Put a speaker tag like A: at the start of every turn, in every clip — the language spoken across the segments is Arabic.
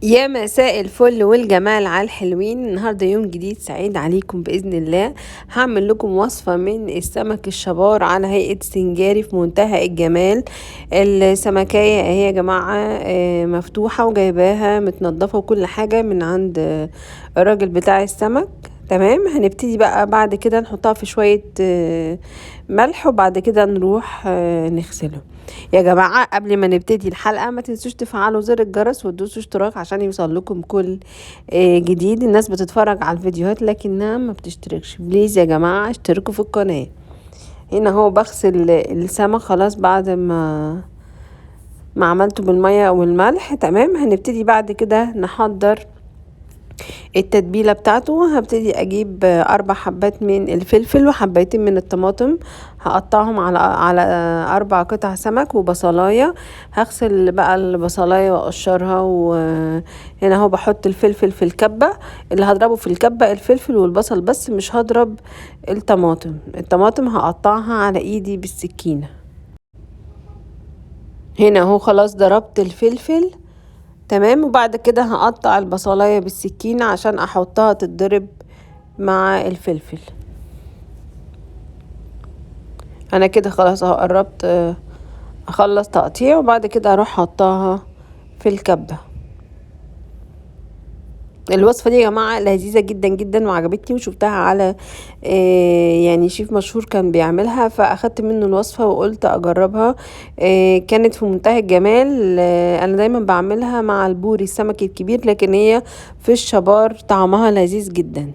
A: يا مساء الفل والجمال على الحلوين. النهاردة يوم جديد سعيد عليكم بإذن الله. هعمل لكم وصفة من السمك الشبار على هيئة سنجاري في منتهى الجمال. السمكية اهي يا جماعة مفتوحة وجايباها متنضفة وكل حاجة من عند الراجل بتاع السمك. تمام، هنبتدي بقى بعد كده نحطها في شوية ملح، وبعد كده نروح نغسله. يا جماعة قبل ما نبتدي الحلقة ما تنسوش تفعلوا زر الجرس وتدوسوا اشتراك عشان يوصل لكم كل جديد. الناس بتتفرج على الفيديوهات لكنها ما بتشتركش. بليز يا جماعة اشتركوا في القناة. هنا هو بغسل السمك خلاص بعد ما عملته بالمية والملح. تمام، هنبتدي بعد كده نحضر التتبيله بتاعته. هبتدي اجيب 4 حبات من الفلفل وحبايتين من الطماطم، هقطعهم على 4 قطع سمك وبصلايه. هغسل بقى البصلايه واقشرها، وهنا اهو بحط الفلفل في الكبه. اللي هضربه في الكبه الفلفل والبصل بس، مش هضرب الطماطم هقطعها على ايدي بالسكينه. هنا اهو خلاص ضربت الفلفل. تمام، وبعد كده هقطع البصلاية بالسكينة عشان احطها تتضرب مع الفلفل. انا كده خلاص اهو قربت اخلص تقطيع، وبعد كده اروح حطاها في الكبة. الوصفة دي يا جماعة لذيذة جدا جدا وعجبتني، وشفتها على يعني شيف مشهور كان بيعملها، فاخدت منه الوصفة وقلت اجربها. كانت في منتهى الجمال. انا دايما بعملها مع البوري السمك الكبير، لكن هي في الشبار طعمها لذيذ جدا.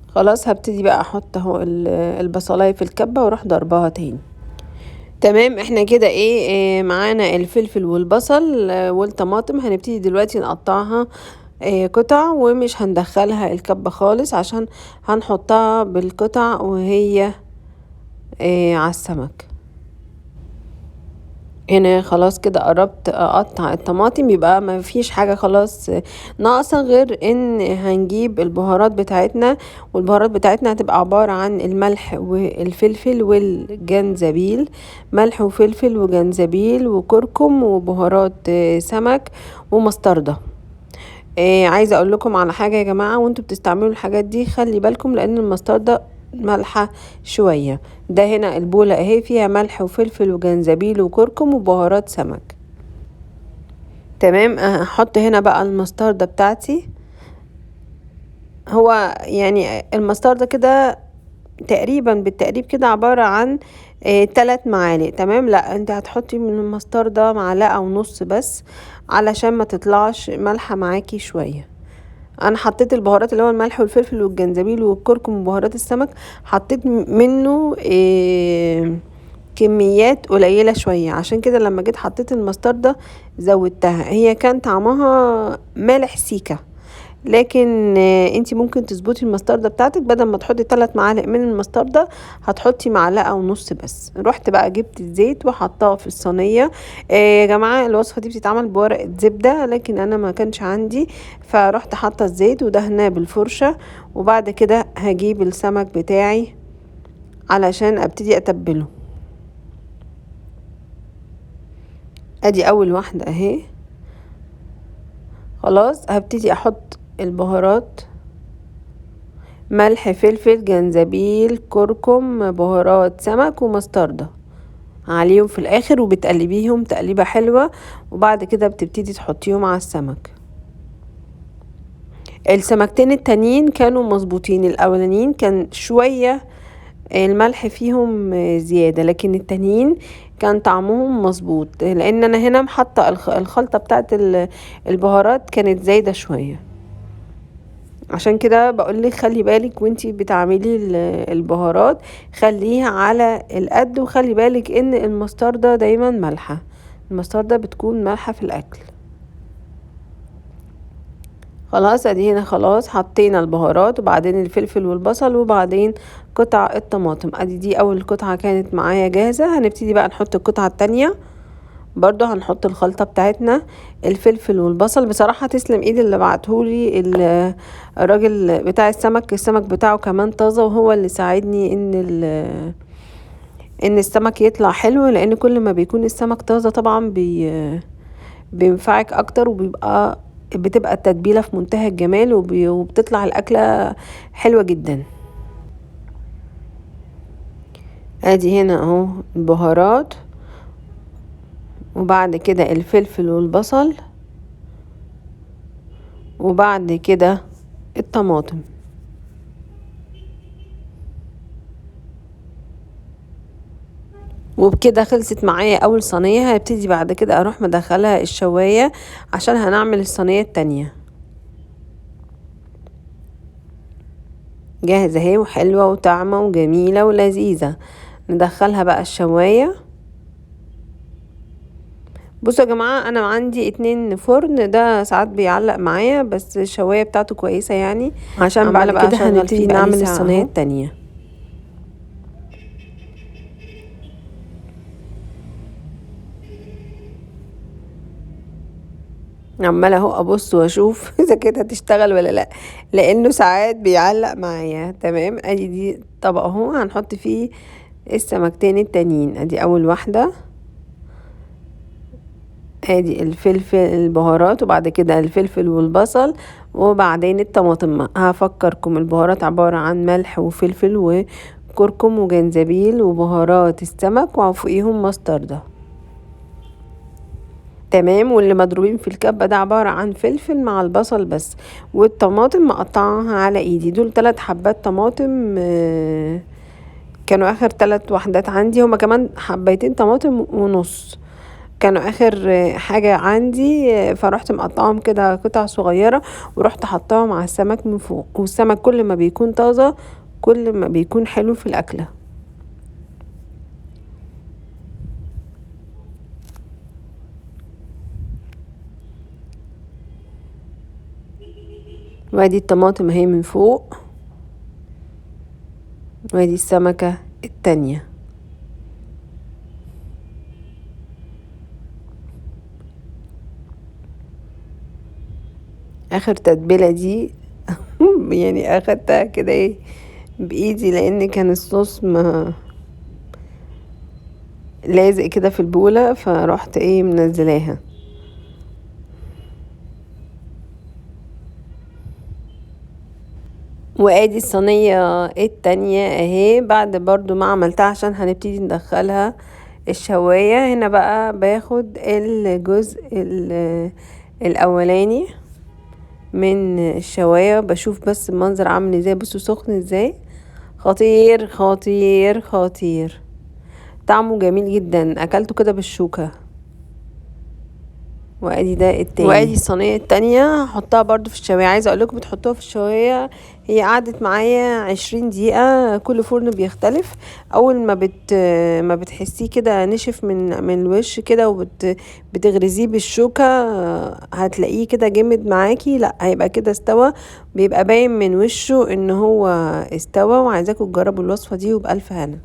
A: خلاص هبتدي بقى احط اهو البصلايه في الكبه واروح ضربها تاني. تمام، احنا كده معانا الفلفل والبصل والطماطم. هنبتدي دلوقتي نقطعها قطع، ومش هندخلها الكبه خالص عشان هنحطها بالقطع وهي على السمك. هنا خلاص كده قربت اقطع الطماطم، يبقى ما فيش حاجة خلاص ناقصة غير ان هنجيب البهارات بتاعتنا. والبهارات بتاعتنا هتبقى عبارة عن الملح والفلفل والجنزبيل. ملح وفلفل وجنزبيل وكركم وبهارات سمك ومستردة. عايزة اقول لكم على حاجة يا جماعة، وانتوا بتستعملوا الحاجات دي خلي بالكم لان المستردة مالحة شوية. ده هنا البولة اهي فيها ملح وفلفل وجنزبيل وكركم وبهارات سمك. تمام، هحط هنا بقى المستردة بتاعتي. هو يعني المستردة كده تقريبا بالتقريب كده عبارة عن 3 معالق. تمام، لا انت هتحطي من المستردة 1.5 بس علشان ما تطلعش مالحة معاكي شوية. انا حطيت البهارات اللي هو الملح والفلفل والجنزبيل والكركم وبهارات السمك، حطيت منه كميات قليلة شوية، عشان كده لما جيت حطيت المستردة زودتها. هي كان طعمها مالح سيكة، لكن انتي ممكن تظبطي المستردة بتاعتك. بدل ما تحطي 3 معالق من المستردة هتحطي 1.5 بس. رحت بقى جبت الزيت وحطاه في الصينية. يا جماعة الوصفة دي بتتعمل بورقة زبدة، لكن انا ما كانش عندي، فرحت حاطة الزيت ودهناه بالفرشة. وبعد كده هجيب السمك بتاعي علشان ابتدي اتبله. ادي اول واحدة اهي. خلاص هبتدي احط البهارات، ملح فلفل جنزبيل كركم بهارات سمك ومستردة عليهم في الاخر، وبتقلبيهم تقليبة حلوة. وبعد كده بتبتدي تحطيهم على السمك. السمكتين التانيين كانوا مظبوطين، الاولانيين كان شوية الملح فيهم زيادة، لكن التانيين كان طعمهم مظبوط، لان انا هنا محطة الخلطة بتاعت البهارات كانت زايدة شوية. عشان كده بقولك خلي بالك وانتي بتعملي البهارات، خليها على القد، وخلي بالك ان المستردة دايما مالحة. المستردة بتكون مالحة في الاكل. خلاص ادي هنا خلاص حطينا البهارات وبعدين الفلفل والبصل وبعدين قطع الطماطم. ادي دي اول قطعة كانت معايا جاهزة. هنبتدي بقى نحط القطعة التانية. برضو هنحط الخلطة بتاعتنا، الفلفل والبصل. بصراحة تسلم ايد اللي بعتهولي الراجل بتاع السمك بتاعه كمان طازة، وهو اللي ساعدني ان السمك يطلع حلو، لان كل ما بيكون السمك طازة طبعا بينفعك اكتر، بتبقى التتبيلة في منتهى الجمال، وبتطلع الاكلة حلوة جدا. ادي هنا اهو البهارات، وبعد كده الفلفل والبصل، وبعد كده الطماطم. وبكده خلصت معايا اول صينية. هبتدي بعد كده اروح مدخلها الشواية عشان هنعمل الصينية التانية. جاهزة اهي، وحلوة وطعمة وجميلة ولذيذة. ندخلها بقى الشواية. بصوا يا جماعة، انا عندي 2 فرن، ده ساعات بيعلق معايا، بس الشواية بتاعته كويسة يعني، عشان بعد كده هنبتدي نعمل الصينية التانية. عمالة اهو ابص واشوف اذا كده هتشتغل ولا لا، لانه ساعات بيعلق معايا. تمام، ادي دي طبق اهو هنحط فيه السمكتين التانيين. ادي اول واحدة، ادي الفلفل البهارات، وبعد كده الفلفل والبصل، وبعدين الطماطم. هفكركم البهارات عبارة عن ملح وفلفل وكركم وجنزبيل وبهارات السمك، وفوقيهم مستردة. تمام، واللي مضروبين في الكبة ده عبارة عن فلفل مع البصل بس، والطماطم مقطعها على ايدي. دول 3 حبات طماطم، كانوا اخر 3 وحدات عندي. هما كمان حبيتين طماطم ونص كانوا اخر حاجة عندي، فرحت مقطعهم كده قطع صغيرة، ورحت حطاهم على السمك من فوق. والسمك كل ما بيكون طازة كل ما بيكون حلو في الاكلة. وادي الطماطم اهي من فوق، وادي السمكة التانية. اخر تتبيلة دي يعني اخدتها كده ايه بايدي، لان كان الصوص ما لازق كده في البولة، فرحت ايه منزلاها. وادي الصينية التانية اهي، بعد برضو ما عملتها عشان هنبتدي ندخلها الشواية. هنا بقى باخد الجزء الاولاني من الشواية، بشوف بس المنظر عامل ازاي. بصوا سخن ازاي، خطير خطير خطير، طعمه جميل جدا، اكلته كده بالشوكة. وادي ده التاني، وادي الصينيه التانية هحطها برضو في الشوايه. عايزه اقول لكم بتحطوها في الشوايه، هي قعدت معايا 20 دقيقه. كل فرن بيختلف. اول ما بتحسيه كده نشف من الوش كده، بتغرزيه بالشوكه، هتلاقيه كده جامد معاكي. لا، هيبقى كده استوى، بيبقى باين من وشه ان هو استوى. وعايزاكم تجربوا الوصفه دي، وبألف هنا.